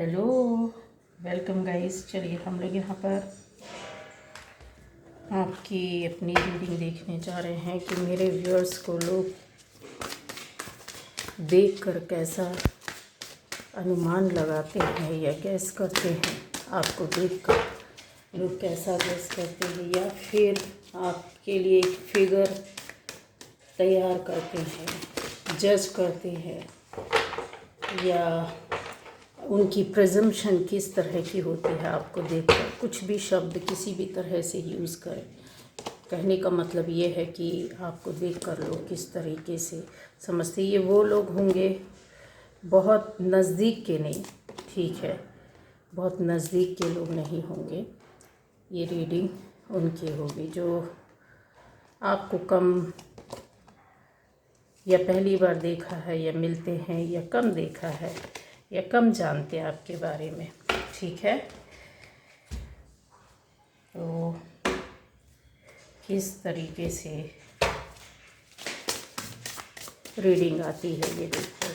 Hello, welcome guys. चलिए हम लोग यहाँ पर आपकी अपनी रीडिंग देखने जा रहे हैं कि मेरे व्यूअर्स को लोग देखकर कैसा अनुमान लगाते हैं या गैस करते हैं। आपको देखकर लोग कैसा गैस करते हैं या फिर आपके लिए एक फिगर तैयार करते हैं, जज करते हैं, या उनकी प्रेजम्पशन किस तरह की होती है आपको देखकर। कुछ भी शब्द किसी भी तरह से यूज़ करें, कहने का मतलब ये है कि आपको देखकर लोग किस तरीके से समझते। ये वो लोग होंगे, बहुत नज़दीक के नहीं, ठीक है, बहुत नज़दीक के लोग नहीं होंगे। ये रीडिंग उनकी होगी जो आपको कम या पहली बार देखा है, या मिलते हैं, या कम देखा है, या कम जानते हैं आपके बारे में, ठीक है। तो किस तरीके से रीडिंग आती है ये देखो।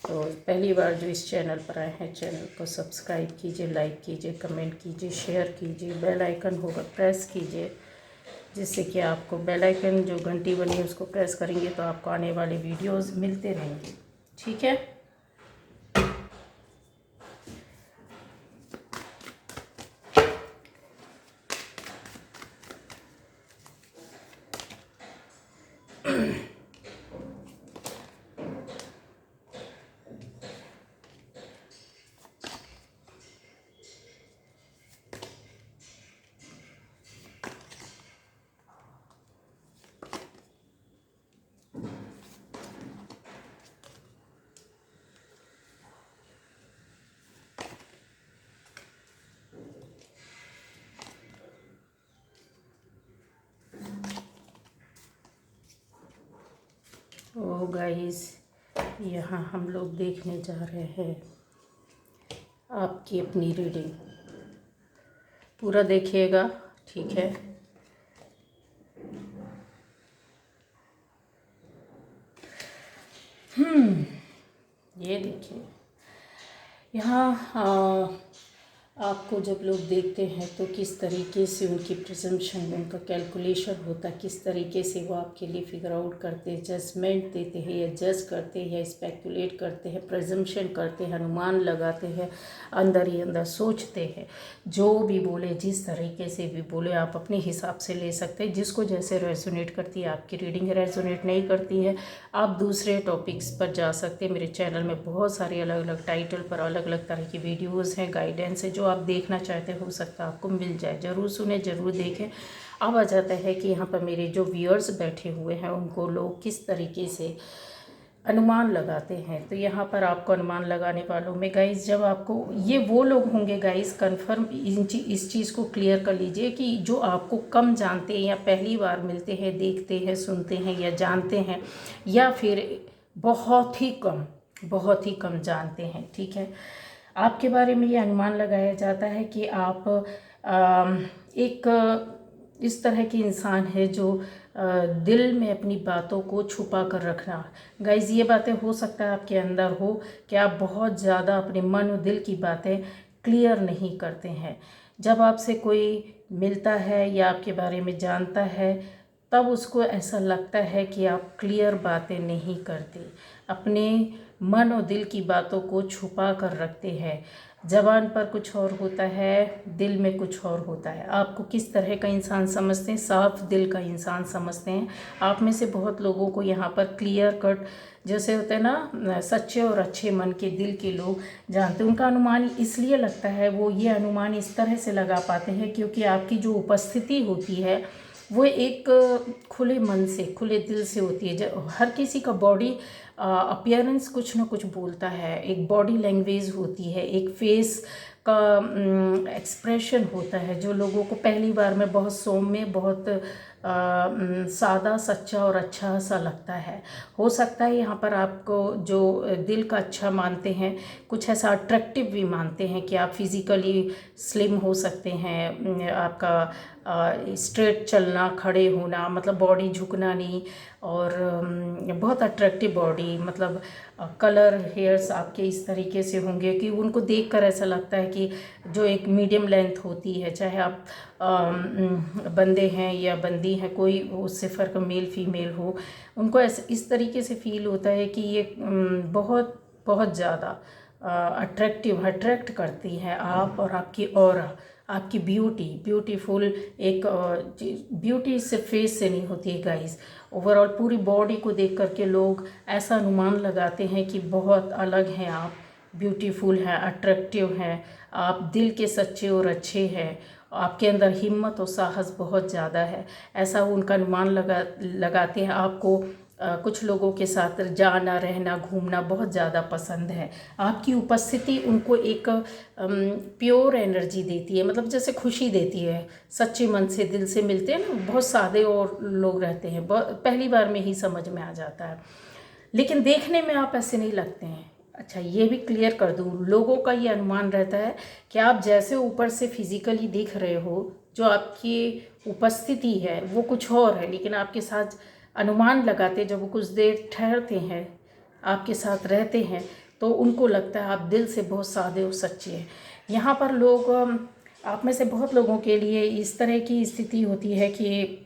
तो पहली बार जो इस चैनल पर आए हैं, चैनल को सब्सक्राइब कीजिए, लाइक कीजिए, कमेंट कीजिए, शेयर कीजिए, बेल आइकन होगा प्रेस कीजिए, जिससे कि आपको बेल आइकन जो घंटी बनी है उसको प्रेस करेंगे तो आपको आने वाले वीडियोस मिलते रहेंगे, ठीक है। ओ गाइस, यहाँ हम लोग देखने जा रहे हैं आपकी अपनी रीडिंग। पूरा देखिएगा, ठीक है। ये देखिए, यहाँ आपको जब लोग देखते हैं तो किस तरीके से उनकी प्रिजम्पशन, उनका कैलकुलेशन होता है, किस तरीके से वो आपके लिए फिगर आउट करते हैं, जजमेंट देते हैं, या जज करते हैं, या स्पेकुलेट करते हैं, प्रिजम्पशन करते हैं, अनुमान लगाते हैं, अंदर ही अंदर सोचते हैं। जो भी बोले, जिस तरीके से भी बोले, आप अपने हिसाब से ले सकते हैं। जिसको जैसे रेजोनेट करती है आपकी रीडिंग, रेजोनेट नहीं करती है आप दूसरे टॉपिक्स पर जा सकते हैं। मेरे चैनल में बहुत सारे अलग अलग टाइटल पर अलग अलग तरह की वीडियोस हैं, गाइडेंस है, जो आप देखना चाहते हो सकता है आपको मिल जाए। ज़रूर सुने, ज़रूर देखें। अब आ जाता है कि यहाँ पर मेरे जो व्यूअर्स बैठे हुए हैं उनको लोग किस तरीके से अनुमान लगाते हैं। तो यहाँ पर आपको अनुमान लगाने वालों में गाइस, जब आपको ये वो लोग होंगे गाइस, कन्फर्म इस चीज़ को क्लियर कर लीजिए कि जो आपको कम जानते हैं, या पहली बार मिलते हैं, देखते हैं, सुनते हैं, या जानते हैं, या फिर बहुत ही कम जानते हैं, ठीक है। आपके बारे में ये अनुमान लगाया जाता है कि आप एक इस तरह के इंसान है जो दिल में अपनी बातों को छुपा कर रखना। गाइज, ये बातें हो सकता है आपके अंदर हो कि आप बहुत ज़्यादा अपने मन और दिल की बातें क्लियर नहीं करते हैं। जब आपसे कोई मिलता है या आपके बारे में जानता है, तब उसको ऐसा लगता है कि आप क्लियर बातें नहीं करते, अपने मन और दिल की बातों को छुपा कर रखते हैं। ज़बान पर कुछ और होता है, दिल में कुछ और होता है। आपको किस तरह का इंसान समझते हैं? साफ दिल का इंसान समझते हैं। आप में से बहुत लोगों को यहाँ पर क्लियर कट, जैसे होते हैं ना, सच्चे और अच्छे मन के दिल के लोग जानते हैं। उनका अनुमान इसलिए लगता है, वो ये अनुमान इस तरह से लगा पाते हैं क्योंकि आपकी जो उपस्थिति होती है वो एक खुले मन से, खुले दिल से होती है। जब हर किसी का बॉडी अपीयरेंस कुछ ना कुछ बोलता है, एक बॉडी लैंग्वेज होती है, एक फेस का एक्सप्रेशन होता है, जो लोगों को पहली बार में बहुत सौम्य, बहुत सादा, सच्चा और अच्छा सा लगता है। हो सकता है यहाँ पर आपको जो दिल का अच्छा मानते हैं, कुछ ऐसा अट्रैक्टिव भी मानते हैं कि आप फिज़िकली स्लिम हो सकते हैं, आपका स्ट्रेट चलना, खड़े होना, मतलब बॉडी झुकना नहीं, और बहुत अट्रैक्टिव बॉडी, मतलब कलर हेयर्स आपके इस तरीके से होंगे कि उनको देखकर ऐसा लगता है कि जो एक मीडियम लेंथ होती है, चाहे आप बंदे हैं या बंदी हैं, कोई उससे फ़र्क, मेल फीमेल हो, उनको ऐसे इस तरीके से फील होता है कि ये बहुत बहुत ज़्यादा अट्रैक्ट करती है आप और आपकी ऑरा, आपकी ब्यूटीफुल एक ब्यूटी सिर्फ फेस से नहीं होती है गाइस, ओवरऑल पूरी बॉडी को देख करके लोग ऐसा अनुमान लगाते हैं कि बहुत अलग हैं आप, ब्यूटीफुल हैं, अट्रैक्टिव हैं, आप दिल के सच्चे और अच्छे हैं, आपके अंदर हिम्मत और साहस बहुत ज़्यादा है, ऐसा वो उनका अनुमान लगाते हैं। आपको कुछ लोगों के साथ जाना, रहना, घूमना बहुत ज़्यादा पसंद है। आपकी उपस्थिति उनको एक प्योर एनर्जी देती है, मतलब जैसे खुशी देती है, सच्चे मन से, दिल से मिलते हैं ना, बहुत सादे और लोग रहते हैं, पहली बार में ही समझ में आ जाता है, लेकिन देखने में आप ऐसे नहीं लगते हैं। अच्छा, ये भी क्लियर कर दूँ, लोगों का ये अनुमान रहता है कि आप जैसे ऊपर से फिजिकली दिख रहे हो, जो आपकी उपस्थिति है वो कुछ और है, लेकिन आपके साथ अनुमान लगाते, जब वो कुछ देर ठहरते हैं, आपके साथ रहते हैं, तो उनको लगता है आप दिल से बहुत सादे और सच्चे हैं। यहाँ पर लोग, आप में से बहुत लोगों के लिए इस तरह की स्थिति होती है कि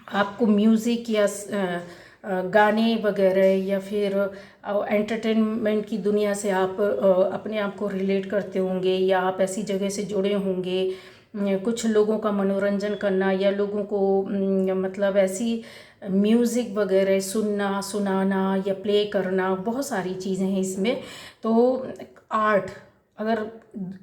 आपको म्यूज़िक या गाने वगैरह या फिर एंटरटेनमेंट की दुनिया से आप अपने आप को रिलेट करते होंगे, या आप ऐसी जगह से जुड़े होंगे, कुछ लोगों का मनोरंजन करना, या लोगों को मतलब ऐसी म्यूज़िक वगैरह सुनना, सुनाना या प्ले करना, बहुत सारी चीज़ें हैं इसमें। तो आर्ट, अगर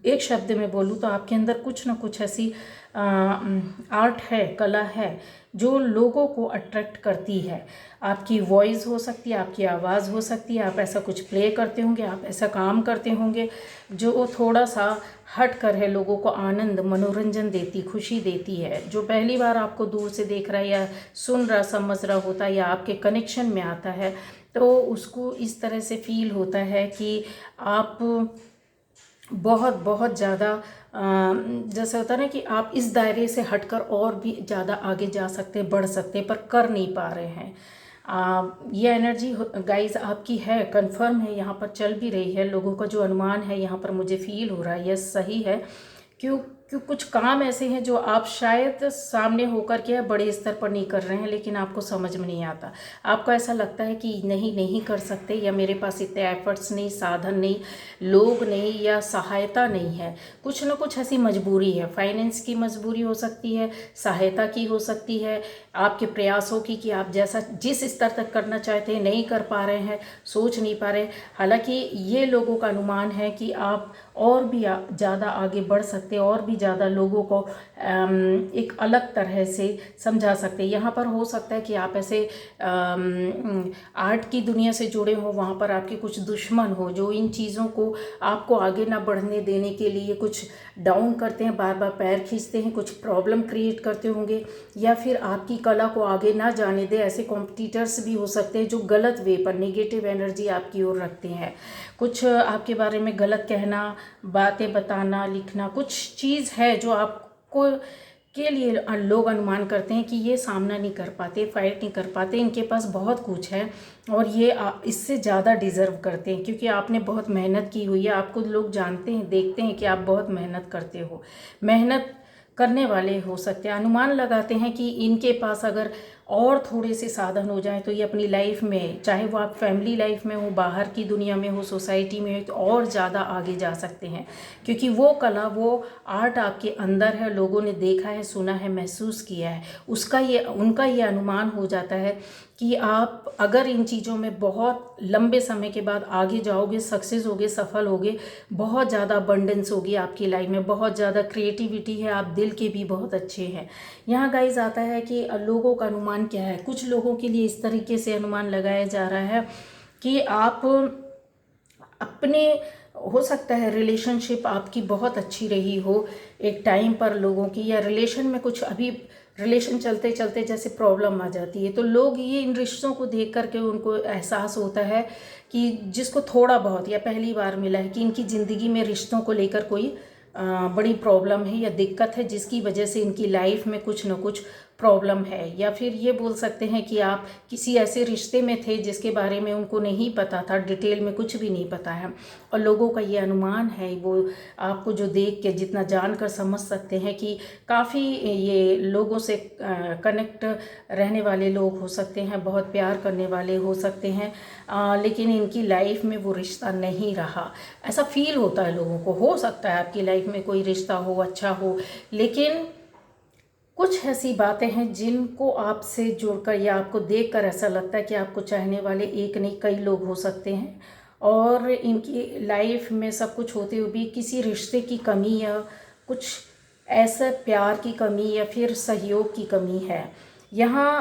एक शब्द में बोलूँ तो आपके अंदर कुछ ना कुछ ऐसी आर्ट है, कला है, जो लोगों को अट्रैक्ट करती है। आपकी वॉइस हो सकती है, आपकी आवाज़ हो सकती है, आप ऐसा कुछ प्ले करते होंगे, आप ऐसा काम करते होंगे जो थोड़ा सा हट कर है, लोगों को आनंद, मनोरंजन देती, खुशी देती है। जो पहली बार आपको दूर से देख रहा है या सुन रहा, समझ रहा होता है, या आपके कनेक्शन में आता है, तो उसको इस तरह से फील होता है कि आप बहुत बहुत ज़्यादा जैसे होता है ना कि आप इस दायरे से हटकर और भी ज़्यादा आगे जा सकते हैं, बढ़ सकते हैं, पर कर नहीं पा रहे हैं। ये एनर्जी गाइस आपकी है, कंफर्म है, यहाँ पर चल भी रही है। लोगों का जो अनुमान है यहाँ पर मुझे फील हो रहा है, यह सही है। क्यों क्यों कुछ काम ऐसे हैं जो आप शायद सामने होकर के बड़े स्तर पर नहीं कर रहे हैं, लेकिन आपको समझ में नहीं आता। आपको ऐसा लगता है कि नहीं कर सकते, या मेरे पास इतने एफर्ट्स नहीं, साधन नहीं, लोग नहीं, या सहायता नहीं है। कुछ ना कुछ ऐसी मजबूरी है, फाइनेंस की मजबूरी हो सकती है, सहायता की हो सकती है, आपके प्रयासों की, कि आप जैसा जिस स्तर तक करना चाहते हैं नहीं कर पा रहे हैं, सोच नहीं पा रहे। हालांकि ये लोगों का अनुमान है कि आप और भी ज़्यादा आगे बढ़ सकते हैं, और भी ज़्यादा लोगों को एक अलग तरह से समझा सकते हैं। यहाँ पर हो सकता है कि आप ऐसे आर्ट की दुनिया से जुड़े हो, वहाँ पर आपके कुछ दुश्मन हो जो इन चीज़ों को आपको आगे ना बढ़ने देने के लिए कुछ डाउन करते हैं, बार बार पैर खींचते हैं, कुछ प्रॉब्लम क्रिएट करते होंगे, या फिर आपकी कला को आगे ना जाने दे। ऐसे कॉम्पिटिटर्स भी हो सकते हैं जो गलत वे पर नेगेटिव एनर्जी आपकी ओर रखते हैं, कुछ आपके बारे में गलत कहना, बातें बताना, लिखना, कुछ चीज़ है जो आपको के लिए लोग अनुमान करते हैं कि ये सामना नहीं कर पाते, फाइट नहीं कर पाते, इनके पास बहुत कुछ है और ये इससे ज़्यादा डिज़र्व करते हैं, क्योंकि आपने बहुत मेहनत की हुई है। आपको लोग जानते हैं, देखते हैं कि आप बहुत मेहनत करते हो, मेहनत करने वाले हो सकते हैं। अनुमान लगाते हैं कि इनके पास अगर और थोड़े से साधन हो जाएं तो ये अपनी लाइफ में, चाहे वो आप फैमिली लाइफ में हो, बाहर की दुनिया में हो, सोसाइटी में हो, तो और ज़्यादा आगे जा सकते हैं, क्योंकि वो कला, वो आर्ट आपके अंदर है, लोगों ने देखा है, सुना है, महसूस किया है, उनका ये अनुमान हो जाता है कि आप अगर इन चीज़ों में बहुत लंबे समय के बाद आगे जाओगे, सक्सेस होगे, सफल होगे, बहुत ज़्यादा अबंडेंस होगी आपकी लाइफ में, बहुत ज़्यादा क्रिएटिविटी है, आप दिल के भी बहुत अच्छे हैं। यहाँ गाइस आता है कि लोगों का अनुमान क्या है। कुछ लोगों के लिए इस तरीके से अनुमान लगाया जा रहा है कि आप अपने हो सकता है रिलेशनशिप आपकी बहुत अच्छी रही हो एक टाइम पर लोगों की, या रिलेशन में कुछ अभी रिलेशन चलते चलते जैसे प्रॉब्लम आ जाती है, तो लोग ये इन रिश्तों को देख करके उनको एहसास होता है कि जिसको थोड़ा बहुत या पहली बार मिला है कि इनकी ज़िंदगी में रिश्तों को लेकर कोई बड़ी प्रॉब्लम है या दिक्कत है, जिसकी वजह से इनकी लाइफ में कुछ ना कुछ प्रॉब्लम है। या फिर ये बोल सकते हैं कि आप किसी ऐसे रिश्ते में थे जिसके बारे में उनको नहीं पता था, डिटेल में कुछ भी नहीं पता है, और लोगों का ये अनुमान है, वो आपको जो देख के जितना जानकर समझ सकते हैं कि काफ़ी ये लोगों से कनेक्ट रहने वाले लोग हो सकते हैं, बहुत प्यार करने वाले हो सकते हैं, लेकिन इनकी लाइफ में वो रिश्ता नहीं रहा। ऐसा फील होता है लोगों को। हो सकता है आपकी लाइफ में कोई रिश्ता हो, अच्छा हो, लेकिन कुछ ऐसी बातें हैं जिनको आपसे जुड़कर या आपको देखकर ऐसा लगता है कि आपको चाहने वाले एक नहीं कई लोग हो सकते हैं, और इनकी लाइफ में सब कुछ होते हुए भी किसी रिश्ते की कमी या कुछ ऐसा प्यार की कमी या फिर सहयोग की कमी है। यहाँ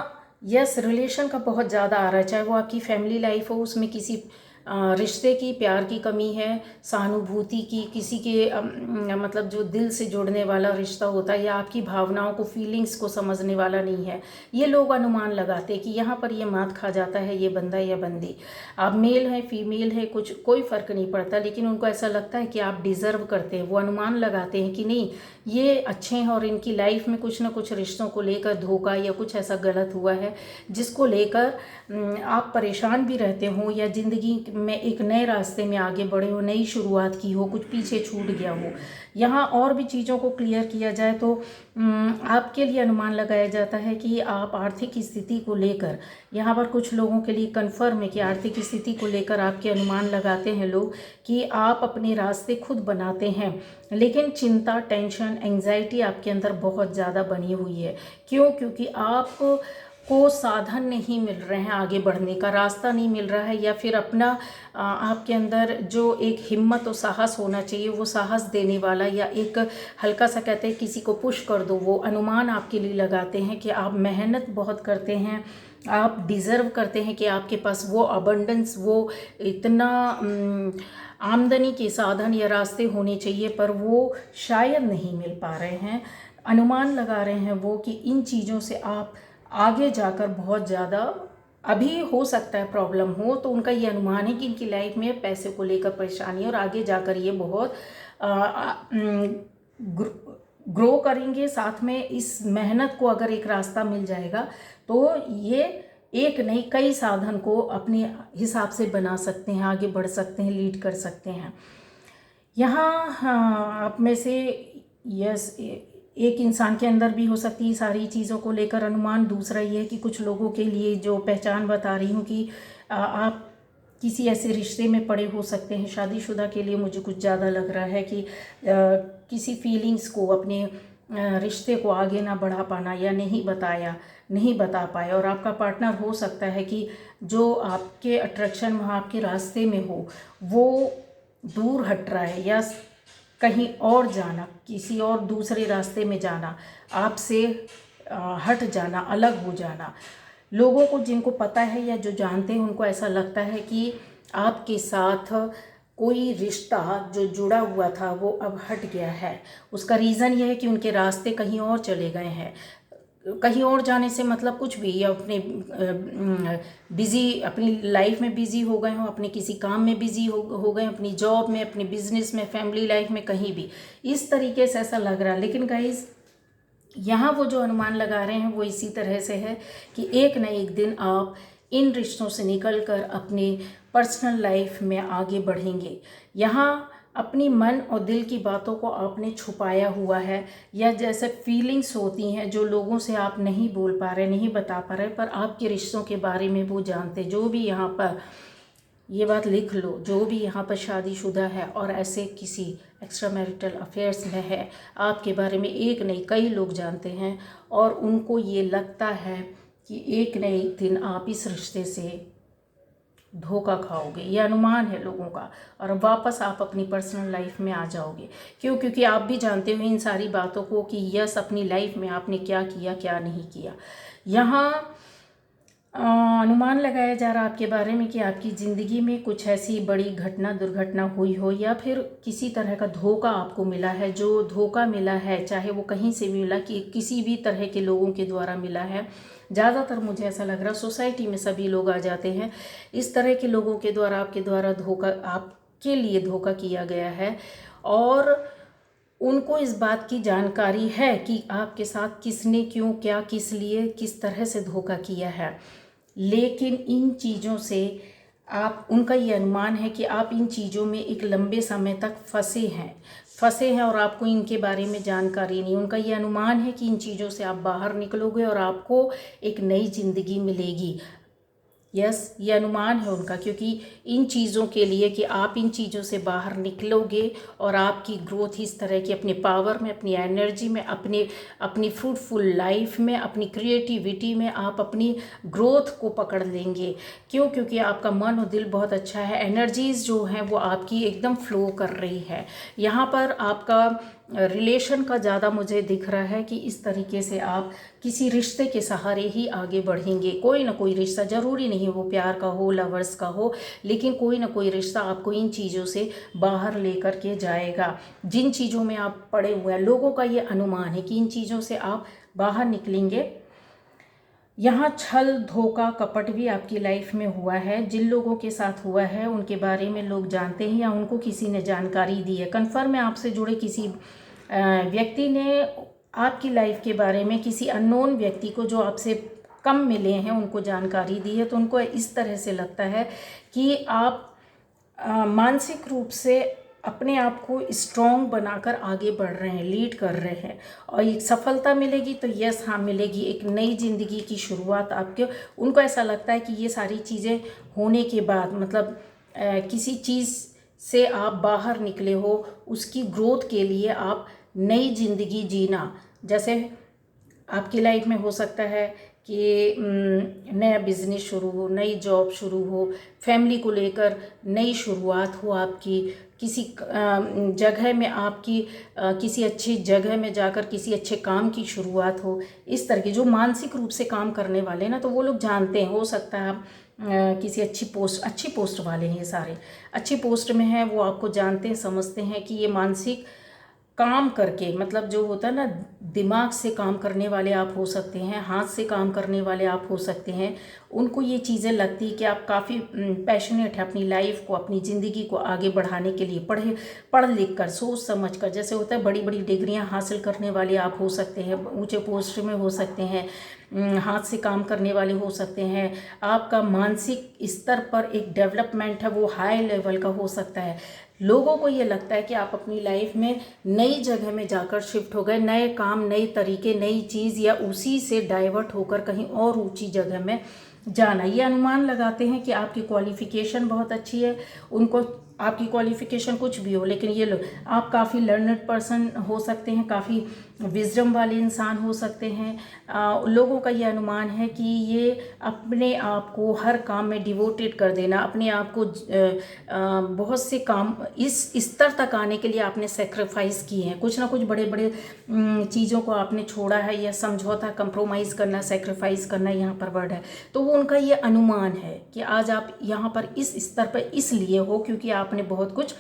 यस, रिलेशन का बहुत ज़्यादा आ रहा है, चाहे वो आपकी फैमिली लाइफ हो, उसमें किसी रिश्ते की प्यार की कमी है, सहानुभूति की, किसी के मतलब जो दिल से जुड़ने वाला रिश्ता होता है या आपकी भावनाओं को, फीलिंग्स को समझने वाला नहीं है। ये लोग अनुमान लगाते कि यहाँ पर ये मात खा जाता है ये बंदा या बंदी, आप मेल हैं फीमेल है कुछ कोई फ़र्क नहीं पड़ता, लेकिन उनको ऐसा लगता है कि आप डिज़र्व करते हैं। वो अनुमान लगाते हैं कि नहीं ये अच्छे हैं और इनकी लाइफ में कुछ ना कुछ रिश्तों को लेकर धोखा या कुछ ऐसा गलत हुआ है जिसको लेकर आप परेशान भी रहते हो, या ज़िंदगी में एक नए रास्ते में आगे बढ़े हो, नई शुरुआत की हो, कुछ पीछे छूट गया हो। यहाँ और भी चीज़ों को क्लियर किया जाए तो आपके लिए अनुमान लगाया जाता है कि आप आर्थिक स्थिति को लेकर, यहाँ पर कुछ लोगों के लिए कन्फर्म है कि आर्थिक स्थिति को लेकर आपके अनुमान लगाते हैं लोग कि आप अपने रास्ते खुद बनाते हैं, लेकिन चिंता, टेंशन, एंजाइटी आपके अंदर बहुत ज़्यादा बनी हुई है। क्यों? क्योंकि आप को साधन नहीं मिल रहे हैं, आगे बढ़ने का रास्ता नहीं मिल रहा है, या फिर अपना आपके अंदर जो एक हिम्मत और साहस होना चाहिए वो साहस देने वाला, या एक हल्का सा कहते हैं किसी को पुश कर दो, वो अनुमान आपके लिए लगाते हैं कि आप मेहनत बहुत करते हैं, आप डिज़र्व करते हैं कि आपके पास वो अबंडेंस, वो इतना आमदनी के साधन या रास्ते होने चाहिए, पर वो शायद नहीं मिल पा रहे हैं। अनुमान लगा रहे हैं वो कि इन चीज़ों से आप आगे जाकर बहुत ज़्यादा, अभी हो सकता है प्रॉब्लम हो, तो उनका ये अनुमान है कि इनकी लाइफ में पैसे को लेकर परेशानी है और आगे जाकर ये बहुत ग्रो करेंगे। साथ में इस मेहनत को अगर एक रास्ता मिल जाएगा तो ये एक नहीं कई साधन को अपने हिसाब से बना सकते हैं, आगे बढ़ सकते हैं, लीड कर सकते हैं। यहाँ आप में से यस एक इंसान के अंदर भी हो सकती है सारी चीज़ों को लेकर अनुमान। दूसरा ये है कि कुछ लोगों के लिए जो पहचान बता रही हूँ कि आप किसी ऐसे रिश्ते में पड़े हो सकते हैं। शादीशुदा के लिए मुझे कुछ ज़्यादा लग रहा है कि किसी फीलिंग्स को, अपने रिश्ते को आगे ना बढ़ा पाना या नहीं बता पाए, और आपका पार्टनर हो सकता है कि जो आपके अट्रैक्शन में, आपके रास्ते में हो, वो दूर हट रहा है या कहीं और जाना, किसी और दूसरे रास्ते में जाना, आपसे हट जाना, अलग हो जाना। लोगों को जिनको पता है या जो जानते हैं उनको ऐसा लगता है कि आपके साथ कोई रिश्ता जो जुड़ा हुआ था वो अब हट गया है। उसका रीज़न ये है कि उनके रास्ते कहीं और चले गए हैं। कहीं और जाने से मतलब कुछ भी, या अपने बिज़ी, अपनी लाइफ में बिज़ी हो गए हों, अपने किसी काम में बिज़ी हो गए, अपनी जॉब में, अपने बिजनेस में, फैमिली लाइफ में, कहीं भी इस तरीके से ऐसा लग रहा है। लेकिन गाइस, यहाँ वो जो अनुमान लगा रहे हैं वो इसी तरह से है कि एक न एक दिन आप इन रिश्तों से निकलकर अपने पर्सनल लाइफ में आगे बढ़ेंगे। यहाँ अपनी मन और दिल की बातों को आपने छुपाया हुआ है, या जैसे फीलिंग्स होती हैं जो लोगों से आप नहीं बोल पा रहे, नहीं बता पा रहे, पर आपके रिश्तों के बारे में वो जानते। जो भी यहाँ पर, ये बात लिख लो, जो भी यहाँ पर शादीशुदा है और ऐसे किसी एक्स्ट्रा मैरिटल अफेयर्स में है, आपके बारे में एक नहीं कई लोग जानते हैं, और उनको ये लगता है कि एक न एक दिन आप इस रिश्ते से धोखा खाओगे। ये अनुमान है लोगों का, और वापस आप अपनी पर्सनल लाइफ में आ जाओगे। क्यों? क्योंकि आप भी जानते हो इन सारी बातों को कि यस, अपनी लाइफ में आपने क्या किया, क्या नहीं किया। यहाँ अनुमान लगाया जा रहा है आपके बारे में कि आपकी ज़िंदगी में कुछ ऐसी बड़ी घटना दुर्घटना हुई हो, या फिर किसी तरह का धोखा आपको मिला है। जो धोखा मिला है, चाहे वो कहीं से भी मिला, कि किसी भी तरह के लोगों के द्वारा मिला है। ज़्यादातर मुझे ऐसा लग रहा है सोसाइटी में सभी लोग आ जाते हैं, इस तरह के लोगों के द्वारा आपके द्वारा धोखा, आपके लिए धोखा किया गया है। और उनको इस बात की जानकारी है कि आपके साथ किसने, क्यों, क्या, किस लिए, किस तरह से धोखा किया है। लेकिन इन चीज़ों से आप, उनका ये अनुमान है कि आप इन चीज़ों में एक लंबे समय तक फंसे हैं और आपको इनके बारे में जानकारी नहीं। उनका ये अनुमान है कि इन चीज़ों से आप बाहर निकलोगे और आपको एक नई ज़िंदगी मिलेगी। यस, ये अनुमान है उनका, क्योंकि इन चीज़ों के लिए कि आप इन चीज़ों से बाहर निकलोगे और आपकी ग्रोथ इस तरह की, अपने पावर में, अपनी एनर्जी में, अपनी फ्रूटफुल लाइफ में, अपनी क्रिएटिविटी में आप अपनी ग्रोथ को पकड़ लेंगे। क्यों? क्योंकि आपका मन और दिल बहुत अच्छा है, एनर्जीज़ जो हैं वो आपकी एकदम फ्लो कर रही है। यहाँ पर आपका रिलेशन का ज़्यादा मुझे दिख रहा है कि इस तरीके से आप किसी रिश्ते के सहारे ही आगे बढ़ेंगे। कोई ना कोई रिश्ता, ज़रूरी नहीं वो प्यार का हो, लवर्स का हो, लेकिन कोई ना कोई रिश्ता आपको इन चीज़ों से बाहर लेकर के जाएगा। जिन चीज़ों में आप पड़े हुए हैं, लोगों का ये अनुमान है कि इन चीज़ों से आप बाहर निकलेंगे। यहाँ छल, धोखा, कपट भी आपकी लाइफ में हुआ है। जिन लोगों के साथ हुआ है उनके बारे में लोग जानते हैं, या उनको किसी ने जानकारी दी है। कन्फर्म है, आपसे जुड़े किसी व्यक्ति ने आपकी लाइफ के बारे में, किसी अननोन व्यक्ति को जो आपसे कम मिले हैं, उनको जानकारी दी है। तो उनको इस तरह से लगता है कि आप मानसिक रूप से अपने आप को स्ट्रॉन्ग बनाकर आगे बढ़ रहे हैं, लीड कर रहे हैं, और एक सफलता मिलेगी तो यस, हाँ मिलेगी। एक नई ज़िंदगी की शुरुआत आपके, उनको ऐसा लगता है कि ये सारी चीज़ें होने के बाद, मतलब किसी चीज़ से आप बाहर निकले हो, उसकी ग्रोथ के लिए आप नई ज़िंदगी जीना, जैसे आपकी लाइफ में हो सकता है कि नया बिजनेस शुरू हो, नई जॉब शुरू हो, फैमिली को लेकर नई शुरुआत हो आपकी, किसी जगह में आपकी किसी अच्छी जगह में जाकर किसी अच्छे काम की शुरुआत हो। इस तरह के जो मानसिक रूप से काम करने वाले ना, तो वो लोग जानते हैं, हो सकता है आप किसी अच्छी पोस्ट वाले हैं, ये सारे अच्छी पोस्ट में हैं, वो आपको जानते हैं, समझते हैं कि ये मानसिक काम करके, मतलब जो होता है ना, दिमाग से काम करने वाले आप हो सकते हैं, हाथ से काम करने वाले आप हो सकते हैं। उनको ये चीज़ें लगती कि आप काफ़ी पैशनेट है अपनी लाइफ को, अपनी ज़िंदगी को आगे बढ़ाने के लिए, पढ़ लिख कर, सोच समझ कर, जैसे होता है बड़ी बड़ी डिग्रियां हासिल करने वाले आप हो सकते हैं, ऊंचे पोस्ट में हो सकते हैं, हाथ से काम करने वाले हो सकते हैं। आपका मानसिक स्तर पर एक डेवलपमेंट है, वो हाई लेवल का हो सकता है। लोगों को ये लगता है कि आप अपनी लाइफ में नई जगह में जाकर शिफ्ट हो गए, नए काम, नए तरीके, नई चीज़, या उसी से डाइवर्ट होकर कहीं और ऊंची जगह में जाना। ये अनुमान लगाते हैं कि आपकी क्वालिफ़िकेशन बहुत अच्छी है। उनको आपकी क्वालिफ़िकेशन कुछ भी हो, लेकिन ये लोग, आप काफ़ी लर्नड पर्सन हो सकते हैं, काफ़ी विजडम वाले इंसान हो सकते हैं। लोगों का ये अनुमान है कि ये अपने आप को हर काम में डिवोटेड कर देना, अपने आप को बहुत से काम, इस स्तर तक आने के लिए आपने सेक्रीफाइस किए हैं, कुछ ना कुछ बड़े बड़े चीज़ों को आपने छोड़ा है, या समझौता, कंप्रोमाइज़ करना, सेक्रीफाइस करना यहाँ पर वर्ड है। तो वो उनका ये अनुमान है कि आज आप यहाँ पर इस स्तर पर इसलिए हो क्योंकि आपने बहुत कुछ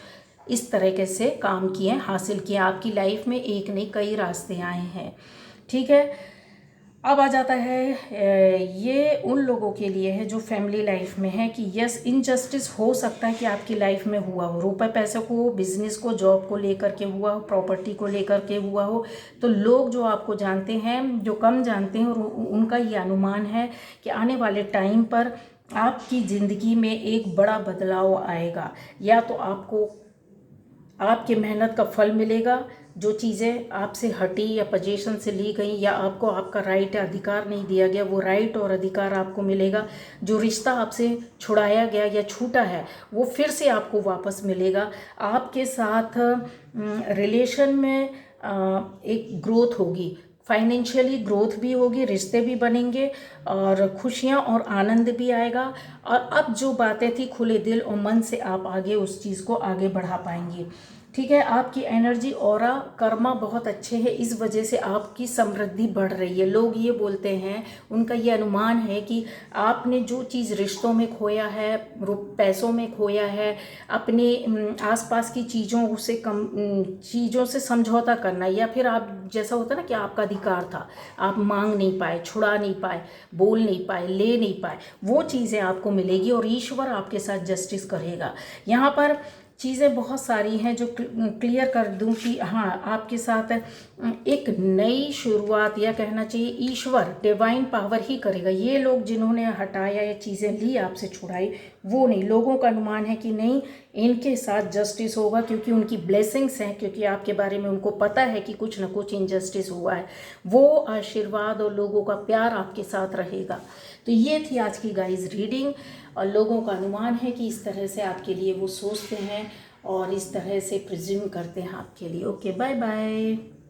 इस तरीके से काम किए, हासिल किए, आपकी लाइफ में एक नहीं कई रास्ते आए हैं। ठीक है, अब आ जाता है ये उन लोगों के लिए है जो फैमिली लाइफ में है, कि यस, इनजस्टिस हो सकता है कि आपकी लाइफ में हुआ हो, रुपए पैसे को, बिजनेस को, जॉब को लेकर के हुआ हो, प्रॉपर्टी को लेकर के हुआ हो। तो लोग जो आपको जानते हैं, जो कम जानते हैं, और उनका ये अनुमान है कि आने वाले टाइम पर आपकी ज़िंदगी में एक बड़ा बदलाव आएगा, या तो आपको आपकी मेहनत का फल मिलेगा, जो चीज़ें आपसे हटी या पोजीशन से ली गई, या आपको आपका राइट या अधिकार नहीं दिया गया, वो राइट और अधिकार आपको मिलेगा। जो रिश्ता आपसे छुड़ाया गया या छूटा है, वो फिर से आपको वापस मिलेगा। आपके साथ रिलेशन में एक ग्रोथ होगी, फाइनेंशियली ग्रोथ भी होगी, रिश्ते भी बनेंगे, और खुशियाँ और आनंद भी आएगा। और अब जो बातें थी, खुले दिल और मन से आप आगे उस चीज़ को आगे बढ़ा पाएंगे। ठीक है। आपकी एनर्जी ऑरा कर्मा बहुत अच्छे है, इस वजह से आपकी समृद्धि बढ़ रही है। लोग ये बोलते हैं, उनका ये अनुमान है कि आपने जो चीज़ रिश्तों में खोया है, पैसों में खोया है, अपने आसपास की चीज़ों से चीज़ों से समझौता करना, या फिर आप जैसा होता है ना कि आपका अधिकार था, आप मांग नहीं पाए, छुड़ा नहीं पाए, बोल नहीं पाए, ले नहीं पाए, वो चीज़ें आपको मिलेगी और ईश्वर आपके साथ जस्टिस करेगा। यहाँ पर चीज़ें बहुत सारी हैं जो क्लियर कर दूं कि हाँ, आपके साथ एक नई शुरुआत, या कहना चाहिए ईश्वर डिवाइन पावर ही करेगा। ये लोग जिन्होंने हटाया या चीज़ें ली आपसे छुड़ाई, वो नहीं, लोगों का अनुमान है कि नहीं, इनके साथ जस्टिस होगा, क्योंकि उनकी ब्लेसिंग्स हैं, क्योंकि आपके बारे में उनको पता है कि कुछ ना कुछ इनजस्टिस हुआ है। वो आशीर्वाद और लोगों का प्यार आपके साथ रहेगा। तो ये थी आज की गाइस रीडिंग, और लोगों का अनुमान है कि इस तरह से आपके लिए वो सोचते हैं और इस तरह से प्रिज्यूम करते हैं आपके लिए। Okay, bye bye.